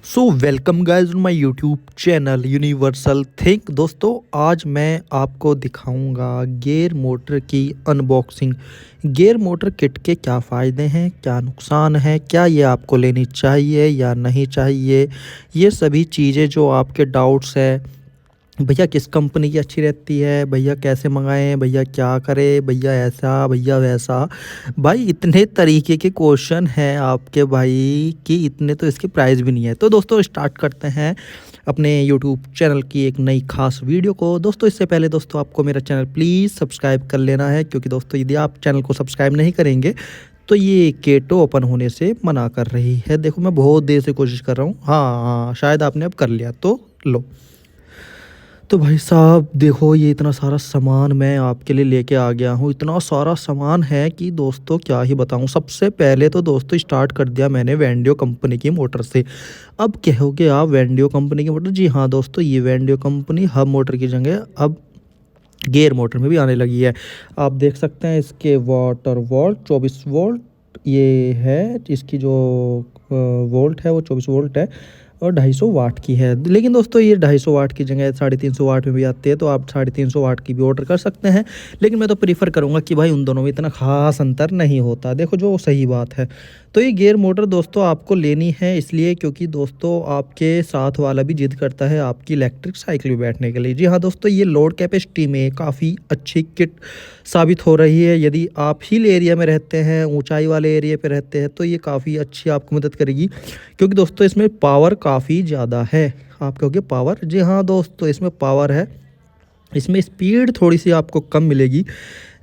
So welcome guys on my YouTube channel universal think. दोस्तों आज मैं आपको दिखाऊंगा गियर मोटर की अनबॉक्सिंग। गियर मोटर किट के क्या फ़ायदे हैं, क्या नुकसान है, क्या ये आपको लेनी चाहिए या नहीं चाहिए, ये सभी चीज़ें जो आपके डाउट्स है। भैया किस कंपनी की अच्छी रहती है, भैया कैसे मंगाएं, भैया क्या करें, भैया ऐसा भैया वैसा। भाई इतने तरीके के क्वेश्चन हैं आपके भाई कि इतने तो इसके प्राइस भी नहीं है। तो दोस्तों स्टार्ट करते हैं अपने यूट्यूब चैनल की एक नई खास वीडियो को। दोस्तों इससे पहले दोस्तों आपको मेरा चैनल प्लीज़ सब्सक्राइब कर लेना है, क्योंकि दोस्तों यदि आप चैनल को सब्सक्राइब नहीं करेंगे तो ये केटो ओपन होने से मना कर रही है। देखो मैं बहुत देर से कोशिश कर रहा हूँ। हाँ हाँ, शायद आपने अब कर लिया तो लो। तो भाई साहब देखो, ये इतना सारा सामान मैं आपके लिए लेके आ गया हूँ। इतना सारा सामान है कि दोस्तों क्या ही बताऊँ। सबसे पहले तो दोस्तों स्टार्ट कर दिया मैंने वेंडियो कंपनी की मोटर से। अब कहोगे आप वेंडियो कंपनी की मोटर? जी हाँ दोस्तों, ये वेंडियो कंपनी हब मोटर की जगह अब गियर मोटर में भी आने लगी है। आप देख सकते हैं इसके वाट और वोल्ट 24 वोल्ट ये है। इसकी जो वोल्ट है वो 24 वोल्ट है और 250 वाट की है। लेकिन दोस्तों ये 250 वाट की जगह 350 वाट में भी आती है, तो आप 350 वाट की भी ऑर्डर कर सकते हैं। लेकिन मैं तो प्रीफर करूँगा कि भाई उन दोनों में इतना खास अंतर नहीं होता। देखो जो सही बात है। तो ये गियर मोटर दोस्तों आपको लेनी है इसलिए क्योंकि दोस्तों आपके साथ वाला भी जिद करता है आपकी इलेक्ट्रिक साइकिल में बैठने के लिए। जी हाँ दोस्तों, ये लोड कैपेसिटी में काफ़ी अच्छी किट साबित हो रही है। यदि आप हिल एरिया में रहते हैं, ऊंचाई वाले एरिया पे रहते हैं, तो ये काफ़ी अच्छी आपको मदद करेगी, क्योंकि दोस्तों इसमें पावर काफ़ी ज़्यादा है। आप कहोगे पावर? जी हाँ दोस्तों, इसमें पावर है। इसमें स्पीड थोड़ी सी आपको कम मिलेगी।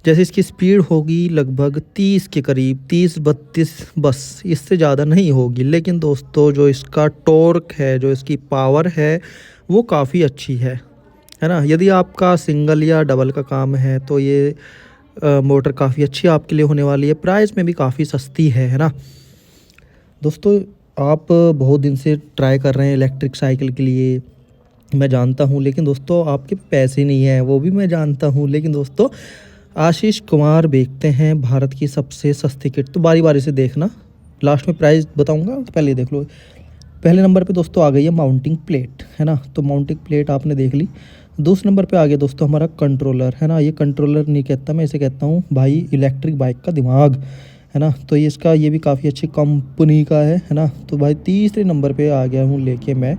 जैसे इसकी स्पीड होगी लगभग 30 के करीब, 30-32, बस इससे ज़्यादा नहीं होगी। लेकिन दोस्तों जो इसका टॉर्क है, जो इसकी पावर है, वो काफ़ी अच्छी है ना। यदि आपका सिंगल या डबल का काम है तो ये मोटर काफ़ी अच्छी आपके लिए होने वाली है। प्राइस में भी काफ़ी सस्ती है ना। दोस्तों आप बहुत दिन से ट्राई कर रहे हैं इलेक्ट्रिक साइकिल के लिए, मैं जानता हूँ। लेकिन दोस्तों आपके पैसे नहीं हैं, वो भी मैं जानता हूँ। लेकिन दोस्तों आशीष कुमार बेचते हैं भारत की सबसे सस्ती किट। तो बारी बारी से देखना, लास्ट में प्राइस बताऊँगा, पहले देख लो। पहले नंबर पे दोस्तों आ गई है माउंटिंग प्लेट, है ना। तो माउंटिंग प्लेट आपने देख ली। दूसरे नंबर पे आ गया दोस्तों हमारा कंट्रोलर, है ना। ये कंट्रोलर नहीं कहता मैं, इसे कहता हूँ भाई इलेक्ट्रिक बाइक का दिमाग, है ना। तो ये इसका ये भी काफ़ी अच्छी कंपनी का है ना। तो भाई तीसरे नंबर पे आ गया हूँ लेके मैं।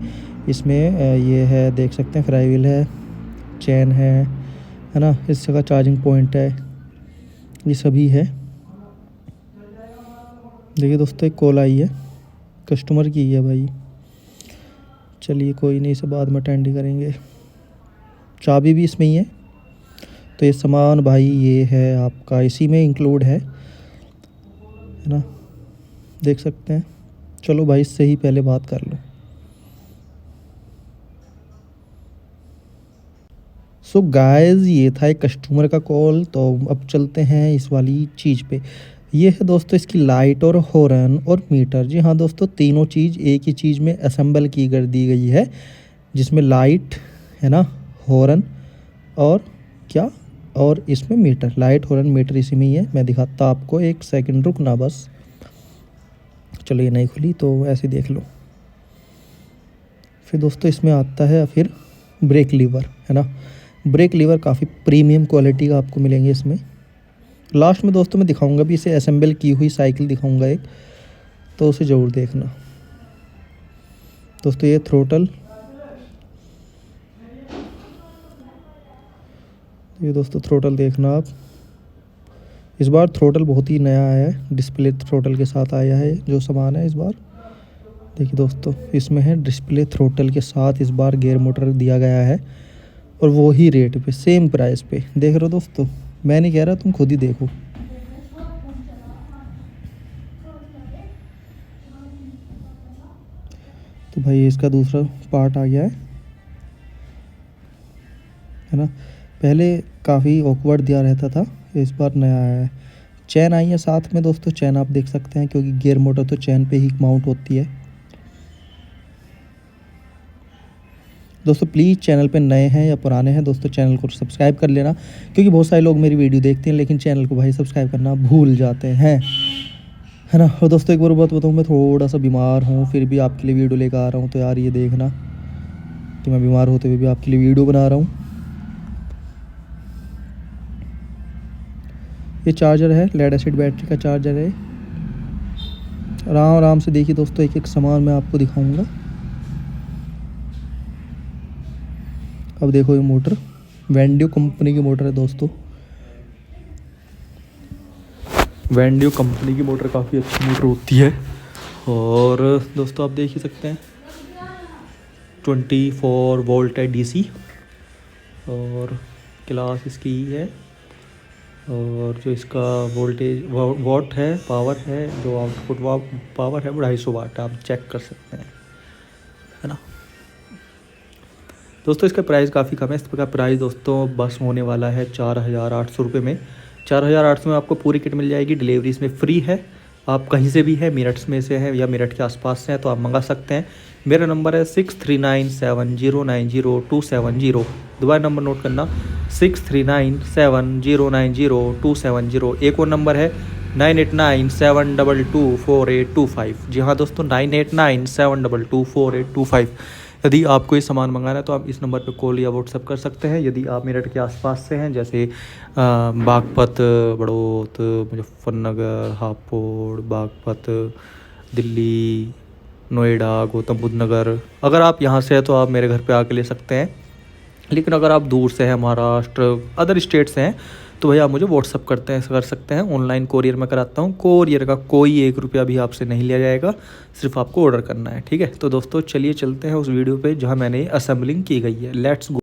इसमें ये है, देख सकते हैं, फ्राई व्हील है, चैन है ना। इस जगह चार्जिंग पॉइंट है, ये सभी है। देखिए दोस्तों एक कॉल आई है, कस्टमर की है भाई। चलिए कोई नहीं, इसे बाद में अटेंड ही करेंगे। चाबी भी इसमें ही है। तो ये सामान भाई ये है आपका, इसी में इंक्लूड है ना, देख सकते हैं। चलो भाई इससे ही पहले बात कर लो। सो गाइस ये था एक कस्टमर का कॉल। तो अब चलते हैं इस वाली चीज़ पे। ये है दोस्तों इसकी लाइट और हॉर्न और मीटर। जी हाँ दोस्तों, तीनों चीज़ एक ही चीज़ में असेंबल की कर दी गई है, जिसमें लाइट है ना, हॉर्न और क्या, और इसमें मीटर। लाइट हॉर्न मीटर इसी में ही है। मैं दिखाता आपको, एक सेकंड रुकना बस। चलो ये नहीं खुली तो ऐसे देख लो। फिर दोस्तों इसमें आता है फिर ब्रेक लीवर, है ना। ब्रेक लीवर काफ़ी प्रीमियम क्वालिटी का आपको मिलेंगे इसमें। लास्ट में दोस्तों मैं दिखाऊंगा भी, इसे असेंबल की हुई साइकिल दिखाऊंगा एक, तो उसे ज़रूर देखना। दोस्तों ये थ्रोटल, ये दोस्तों थ्रोटल देखना आप। इस बार थ्रोटल बहुत ही नया आया है, डिस्प्ले थ्रोटल के साथ आया है जो सामान है इस बार। देखिए दोस्तों इसमें है डिस्प्ले थ्रोटल के साथ इस बार गियर मोटर दिया गया है, और वो ही रेट पे, सेम प्राइस पे। देख रहे हो दोस्तों, मैं नहीं कह रहा, तुम खुद ही देखो। तो भाई इसका दूसरा पार्ट आ गया है ना। पहले काफ़ी ऑकवर्ड दिया रहता था, इस बार नया आया है। चैन आई है साथ में दोस्तों, चैन आप देख सकते हैं, क्योंकि गियर मोटर तो चैन पे ही माउंट होती है। दोस्तों प्लीज़ चैनल पे नए हैं या पुराने हैं दोस्तों, चैनल को सब्सक्राइब कर लेना, क्योंकि बहुत सारे लोग मेरी वीडियो देखते हैं लेकिन चैनल को भाई सब्सक्राइब करना भूल जाते हैं। है ना। और दोस्तों एक बार बात बताऊँ, मैं थोड़ा सा बीमार हूँ, फिर भी आपके लिए वीडियो लेकर आ रहा हूँ। तो यार ये देखना कि मैं बीमार होते हुए भी आपके लिए वीडियो बना रहा हूँ। ये चार्जर है, लेड एसिड बैटरी का चार्जर है। आराम आराम से देखिए दोस्तों, एक एक सामान मैं आपको दिखाऊंगा। अब देखो ये मोटर वेंडियो कंपनी की मोटर है दोस्तों। वेंडियो कंपनी की मोटर काफ़ी अच्छी मोटर होती है। और दोस्तों आप देख ही सकते हैं 24 वोल्ट है डीसी, और क्लास इसकी है। और जो इसका वोल्टेज वॉट है, पावर है, जो आउटपुट पावर है वो 250 वाट, आप चेक कर सकते हैं, है ना। दोस्तों इसका प्राइस काफ़ी कम है। इसका प्राइस दोस्तों बस होने वाला है 4800 रुपये में। 4800 में आपको पूरी किट मिल जाएगी। डिलीवरी इसमें फ्री है। आप कहीं से भी है, मेरठ में से है या मेरठ के आसपास से हैं तो आप मंगा सकते हैं। मेरा नंबर है 6397090270। दोबारा नंबर नोट करना, 6397090270। एक और नंबर है 9897224825। जी हाँ दोस्तों, 9897224825। यदि आपको ये सामान मंगाना है तो आप इस नंबर पर कॉल या व्हाट्सएप कर सकते हैं। यदि आप मेरठ के आसपास से हैं, जैसे बागपत, बड़ौत, मुजफ्फरनगर, हापुड़, बागपत, दिल्ली, नोएडा, गौतम बुद्ध नगर, अगर आप यहाँ से हैं तो आप मेरे घर पे आके ले सकते हैं। लेकिन अगर आप दूर से हैं, महाराष्ट्र, अदर स्टेट से हैं, तो भैया आप मुझे व्हाट्सअप कर सकते हैं। ऑनलाइन कोरियर मैं कराता हूँ। कोरियर का कोई 1 रुपया भी आपसे नहीं लिया जाएगा, सिर्फ आपको ऑर्डर करना है, ठीक है। तो दोस्तों चलिए चलते हैं उस वीडियो पे जहाँ मैंने असेंबलिंग की गई है। Let's go.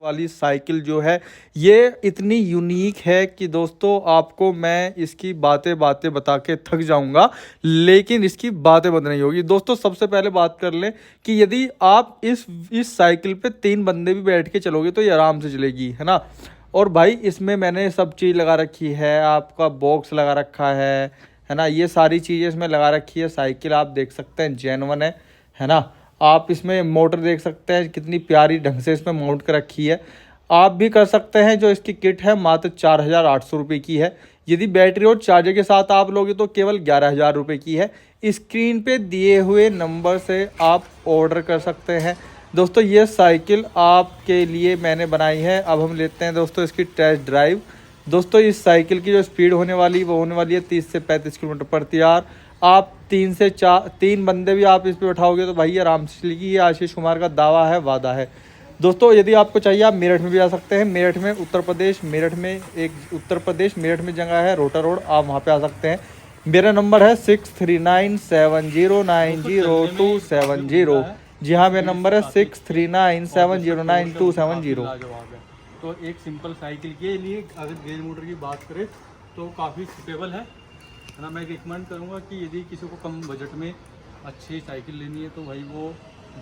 वाली साइकिल जो है ये इतनी यूनिक है कि दोस्तों आपको मैं इसकी बातें बातें बता के थक जाऊंगा, लेकिन इसकी बातें बंद नहीं होगी। दोस्तों सबसे पहले बात कर लें कि यदि आप इस साइकिल पे 3 बंदे भी बैठ के चलोगे तो ये आराम से चलेगी, है ना। और भाई इसमें मैंने सब चीज़ लगा रखी है, आपका बॉक्स लगा रखा है ना। ये सारी चीज़ें इसमें लगा रखी है। साइकिल आप देख सकते हैं जेन्युइन है ना। आप इसमें मोटर देख सकते हैं कितनी प्यारी ढंग से इसमें माउंट कर रखी है। आप भी कर सकते हैं। जो इसकी किट है मात्र 4800 रुपये की है। यदि बैटरी और चार्जर के साथ आप लोगे तो केवल 11000 रुपये की है। स्क्रीन पे दिए हुए नंबर से आप ऑर्डर कर सकते हैं। दोस्तों ये साइकिल आपके लिए मैंने बनाई है। अब हम लेते हैं दोस्तों इसकी टेस्ट ड्राइव। दोस्तों इस साइकिल की जो स्पीड होने वाली वो होने वाली है 30 से 35 किलोमीटर प्रति आवर। आप 3 बंदे भी आप इस पे बैठाओगे तो भाई आराम से चलेगी। ये आशीष कुमार का दावा है, वादा है। दोस्तों यदि आपको चाहिए आप मेरठ में भी आ सकते हैं। मेरठ में उत्तर प्रदेश, मेरठ में जगह है रोटा रोड, आप वहाँ पे आ सकते हैं। मेरा नंबर है 6397090270। जी हाँ, मेरा नंबर है 6397090270। तो एक सिंपल साइकिल के लिए अगर गेयर मोटर की बात करें तो काफ़ी सुटेबल है ना। मैं रिकमेंड करूँगा कि यदि किसी को कम बजट में अच्छी साइकिल लेनी है तो भाई वो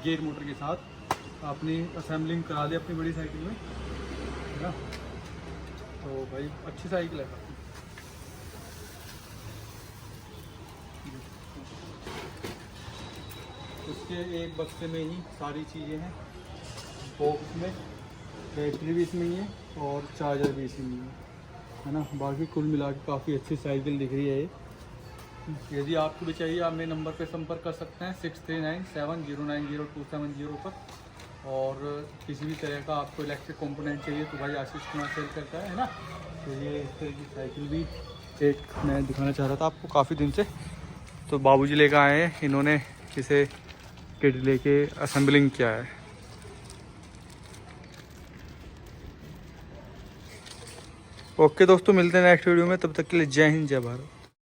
गेयर मोटर के साथ अपनी असेंबलिंग करा दे अपनी बड़ी साइकिल में, है ना। तो भाई अच्छी साइकिल है। उसके एक बक्से में ही सारी चीज़ें हैं। बॉक्स में बैटरी भी इसमें ही है और चार्जर भी इसमें ही है ना। बाकी कुल मिला के काफ़ी अच्छी साइकिल दिख रही है ये। यदि आपको भी चाहिए आप मेरे नंबर पे संपर्क कर सकते हैं 6397090270 पर। और किसी भी तरह का आपको इलेक्ट्रिक कंपोनेंट चाहिए तो भाई आशीष कुमार सेल करता है ना। तो ये इस तरह की साइकिल भी एक मैं दिखाना चाह रहा था आपको काफ़ी दिन से। तो बाबूजी लेकर आए हैं, इन्होंने इसे किट लेके असेंबलिंग किया है। ओके दोस्तों, मिलते हैं नेक्स्ट वीडियो में, तब तक के लिए जय हिंद जय भारत।